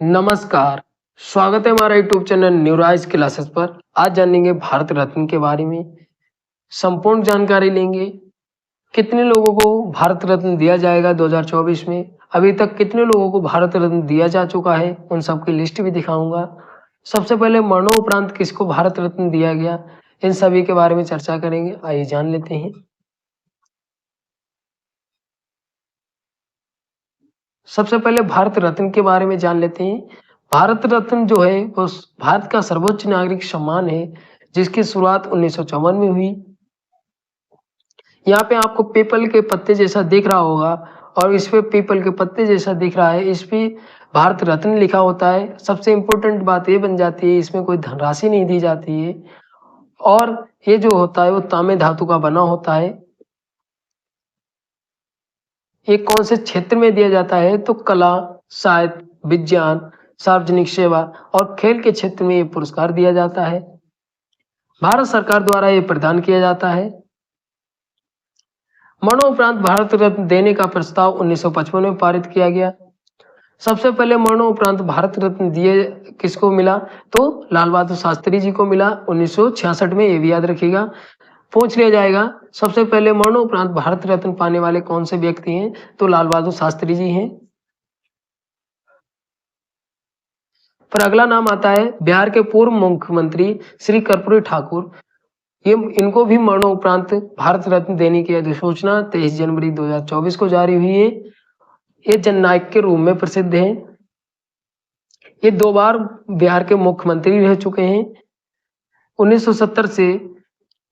नमस्कार। स्वागत है हमारा यूट्यूब चैनल न्यूराइज क्लासेस पर। आज जानेंगे भारत रत्न के बारे में, संपूर्ण जानकारी लेंगे। कितने लोगों को भारत रत्न दिया जाएगा 2024 में, अभी तक कितने लोगों को भारत रत्न दिया जा चुका है, उन सबकी लिस्ट भी दिखाऊंगा। सबसे पहले मरणोपरांत किसको भारत रत्न दिया गया, इन सभी के बारे में चर्चा करेंगे। आइए जान लेते हैं। सबसे पहले भारत रत्न के बारे में जान लेते हैं। भारत रत्न जो है वो भारत का सर्वोच्च नागरिक सम्मान है, जिसकी शुरुआत 1954 में हुई। यहाँ पे आपको पीपल के पत्ते जैसा दिख रहा होगा, और इस पे पीपल के पत्ते जैसा दिख रहा है, इस पे भारत रत्न लिखा होता है। सबसे इम्पोर्टेंट बात ये बन जाती है, इसमें कोई धनराशि नहीं दी जाती है, और ये जो होता है वो तांबे धातु का बना होता है। ये कौन से क्षेत्र में दिया जाता है, तो कला, साहित्य, विज्ञान, सार्वजनिक सेवा और खेल के क्षेत्र में ये पुरस्कार दिया जाता है। भारत सरकार द्वारा ये प्रदान किया जाता है। मरणोपरांत भारत रत्न देने का प्रस्ताव 1955 में पारित किया गया। सबसे पहले मरणोपरांत भारत रत्न दिए किसको मिला, तो लाल बहादुर शास्त्री जी को मिला 1966 में। ये भी याद रखिएगा, पूछ लिया जाएगा। सबसे पहले मरणोपरांत भारत रत्न पाने वाले कौन से व्यक्ति हैं, तो लाल बहादुर शास्त्री जी हैं। पर अगला नाम आता है बिहार के पूर्व मुख्यमंत्री श्री कर्पूरी ठाकुर। ये इनको भी मरणोपरांत भारत रत्न देने की अधिसूचना 23 जनवरी 2024 को जारी हुई है। ये जननायक के रूप में प्रसिद्ध हैं। ये 2 बार बिहार के मुख्यमंत्री रह चुके हैं। 1970 से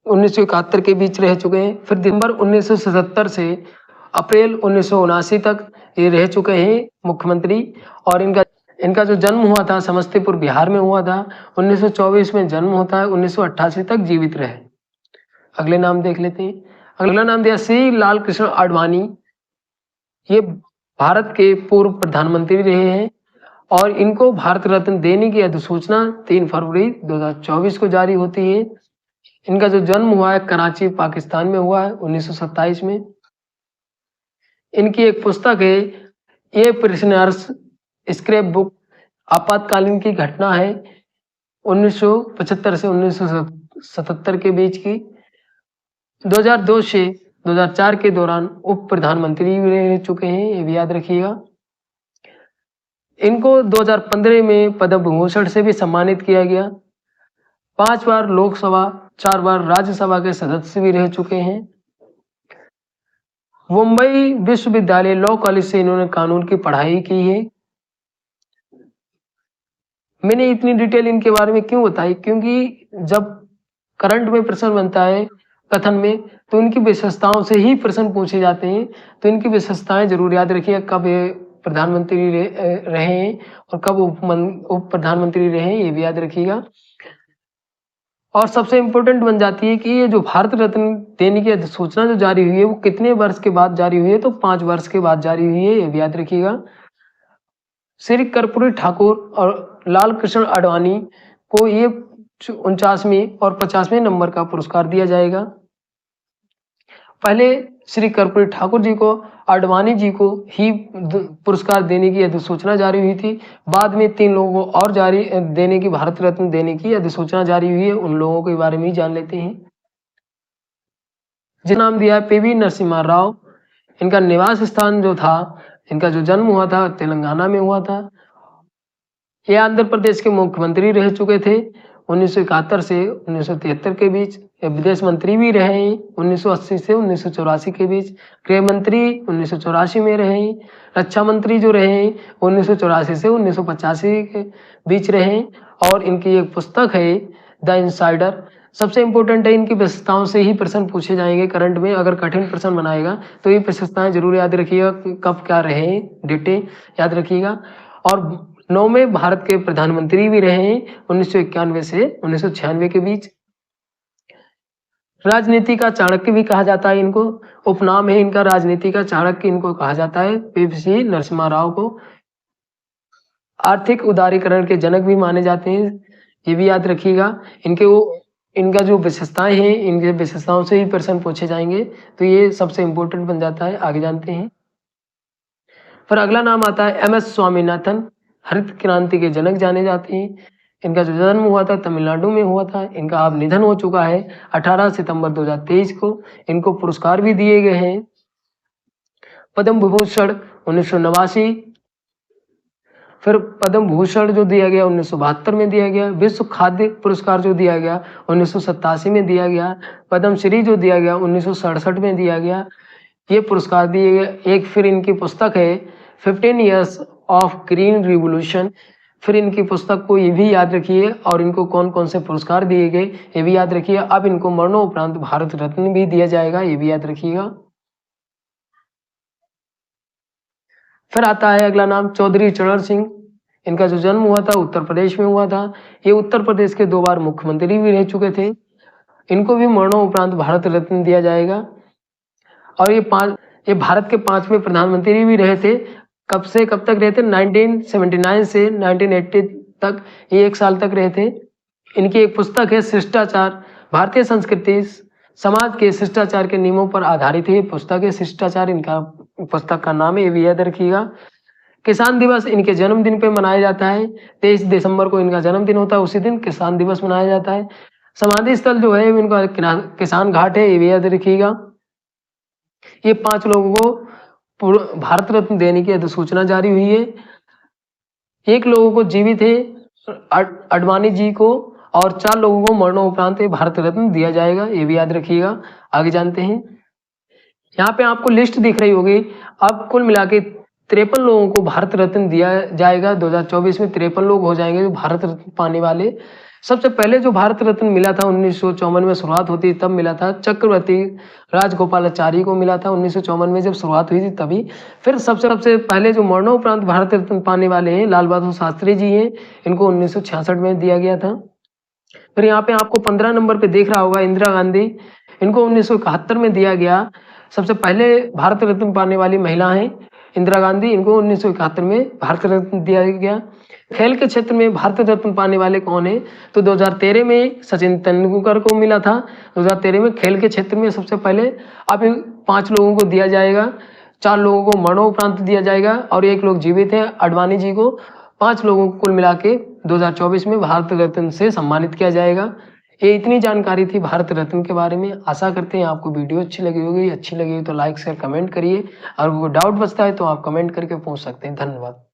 1971 के बीच रह चुके हैं। फिर दिसंबर 1977 से अप्रैल 1979 तक ये रह चुके हैं मुख्यमंत्री। और इनका जो जन्म हुआ था समस्तीपुर बिहार में हुआ था। 1924 में जन्म होता है, 1988 तक जीवित रहे। अगले नाम देख लेते हैं। अगला नाम दिया श्री लाल कृष्ण आडवाणी। ये भारत के पूर्व प्रधानमंत्री रहे हैं, और इनको भारत रत्न देने की अधिसूचना 3 फरवरी 2024 को जारी होती है। इनका जो जन्म हुआ है कराची पाकिस्तान में हुआ है 1927 में। इनकी एक पुस्तक है ये प्रिजनर्स स्क्रैप बुक, आपातकालीन की घटना है 1975 से 1977 के बीच की। 2002 से 2004 के दौरान उप प्रधानमंत्री भी रह चुके हैं, ये भी याद रखिएगा। इनको 2015 में पद्म विभूषण से भी सम्मानित किया गया। 5 बार लोकसभा, 4 बार राज्यसभा के सदस्य भी रह चुके हैं। मुंबई विश्वविद्यालय लॉ कॉलेज से इन्होंने कानून की पढ़ाई की है। मैंने इतनी डिटेल इनके बारे में क्यों बताई, क्योंकि जब करंट में प्रश्न बनता है कथन में, तो इनकी विशेषताओं से ही प्रश्न पूछे जाते हैं। तो इनकी विशेषताएं जरूर याद रखिए, कब ये प्रधानमंत्री रहे हैं और कब उप प्रधानमंत्री रहे हैं, ये भी याद रखिएगा। और सबसे इम्पोर्टेंट बन जाती है कि ये जो भारत रत्न देने की अधिसूचना जो जारी हुई है वो कितने वर्ष के बाद जारी हुई है, तो 5 वर्ष के बाद जारी हुई है, ये भी याद रखिएगा। श्री कर्पूरी ठाकुर और लाल कृष्ण आडवाणी को ये 49वें और 50वें नंबर का पुरस्कार दिया जाएगा। पहले श्री कर्पूरी ठाकुर जी को, आडवाणी जी को ही पुरस्कार देने की अधिसूचना जारी हुई थी। बाद में 3 लोगों को और जारी देने की, भारत रत्न देने की अधिसूचना जारी हुई है। उन लोगों के बारे में ही जान लेते हैं। जिसका नाम दिया है पीवी नरसिम्हा राव। इनका निवास स्थान जो था, इनका जो जन्म हुआ था तेलंगाना में हुआ था। ये आंध्र प्रदेश के मुख्यमंत्री रह चुके थे 1971 से 1973 के बीच। विदेश मंत्री भी रहे हैं 1980 से 1984 के बीच। गृह मंत्री 1984 में रहे हैं। रक्षा मंत्री जो रहे हैं 1984 से 1985 के बीच रहे। और इनकी एक पुस्तक है द इनसाइडर। सबसे इंपॉर्टेंट है, इनकी विशेषताओं से ही प्रश्न पूछे जाएंगे करंट में। अगर कठिन प्रश्न बनाएगा तो ये विशेषताएं जरूर याद रखिएगा, कब क्या रहे, डेटे याद रखिएगा। और 9वें भारत के प्रधानमंत्री भी रहे हैं 1991 से 1996 के बीच। राजनीति का चाणक्य भी कहा जाता है इनको, उपनाम है इनका राजनीति का चाणक्य इनको कहा जाता है, पीवी नरसिम्हा राव को। आर्थिक उदारीकरण के जनक भी माने जाते हैं, ये भी याद रखिएगा। इनका जो विशेषताएं हैं, इनके विशेषताओं से ही प्रश्न पूछे जाएंगे, तो ये सबसे इंपॉर्टेंट बन जाता है। आगे जानते हैं। फिर अगला नाम आता है एम एस स्वामीनाथन। हरित क्रांति के जनक जाने जाते हैं। इनका जो जन्म हुआ था तमिलनाडु में हुआ था। इनका अब निधन हो चुका है 18 सितंबर 2023 को। इनको पुरस्कार भी दिए गए हैं। पद्म विभूषण 1989, फिर पद्म भूषण जो दिया गया 1972 में दिया गया। विश्व खाद्य पुरस्कार जो दिया गया 1987 में दिया गया। पद्म श्री जो दिया गया 1967 में दिया गया। ये पुरस्कार दिए गए। एक फिर इनकी पुस्तक है 15 ईयर्स ऑफ ग्रीन रिवोल्यूशन। फिर इनकी पुस्तक को ये भी याद रखिए और इनको कौन कौन से पुरस्कार दिए गए ये भी याद रखिए। अब इनको मरणोपरांत भारत रत्न भी दिया जाएगा, ये भी याद रखिएगा। फिर आता है अगला नाम चौधरी चरण सिंह। इनका जो जन्म हुआ था उत्तर प्रदेश में हुआ था। ये उत्तर प्रदेश के 2 बार मुख्यमंत्री भी रह चुके थे। इनको भी मरणोपरांत भारत रत्न दिया जाएगा। और ये भारत के 5वें प्रधानमंत्री भी रहे थे। कब से कब तक रहे थे? 1979 से 1980 तक, ये 1 साल तक रहे थे। इनकी एक पुस्तक है शिष्टाचार, भारतीय संस्कृति समाज के शिष्टाचार के नियमों पर आधारित है पुस्तक है शिष्टाचार, इनका पुस्तक का नाम है, ये भी याद रखिएगा। किसान दिवस इनके जन्मदिन पे मनाया जाता है। 23 दिसंबर को इनका जन्मदिन होता है, उसी दिन किसान दिवस मनाया जाता है। समाधि स्थल जो है इनका किसान घाट है, ये भी याद रखिएगा। ये 5 लोगों को भारत रत्न देने की अधिसूचना जारी हुई है। 1 लोगों को जीवित है अडवाणी जी को, और 4 लोगों को मरणोपरांत भारत रत्न दिया जाएगा, ये भी याद रखिएगा। आगे जानते हैं। यहाँ पे आपको लिस्ट दिख रही होगी। अब कुल मिला के 53 लोगों को भारत रत्न दिया जाएगा। 2024 में 53 लोग हो जाएंगे जो भारत रत्न पाने वाले। सबसे पहले जो भारत रत्न मिला था 1954 में शुरुआत होती तब मिला था, चक्रवर्ती राजगोपालाचारी को मिला था 1954 में जब शुरुआत हुई थी तभी। फिर सबसे पहले जो मरणोपरांत भारत रत्न पाने वाले हैं लाल बहादुर शास्त्री जी हैं, इनको 1966 में दिया गया था। फिर यहाँ पे आपको 15 नंबर पे देख रहा होगा इंदिरा गांधी, इनको 1971 में दिया गया। सबसे पहले भारत रत्न पाने वाली महिला हैं इंदिरा गांधी, इनको 1971 में भारत रत्न दिया गया। खेल के क्षेत्र में भारत रत्न पाने वाले कौन है? तो 2013 में सचिन तेंदुलकर को मिला था। 2013 में खेल के क्षेत्र में सबसे पहले। अब 5 लोगों को दिया जाएगा, 4 लोगों को मरणोपरांत दिया जाएगा और 1 लोग जीवित है अडवाणी जी को। 5 लोगों को कुल मिला के 2024 में भारत रत्न से सम्मानित किया जाएगा। ये इतनी जानकारी थी भारत रत्न के बारे में। आशा करते हैं आपको वीडियो अच्छी लगी होगी। अच्छी लगी तो लाइक शेयर कमेंट करिए, और कोई डाउट बचता है तो आप कमेंट करके पूछ सकते हैं। धन्यवाद।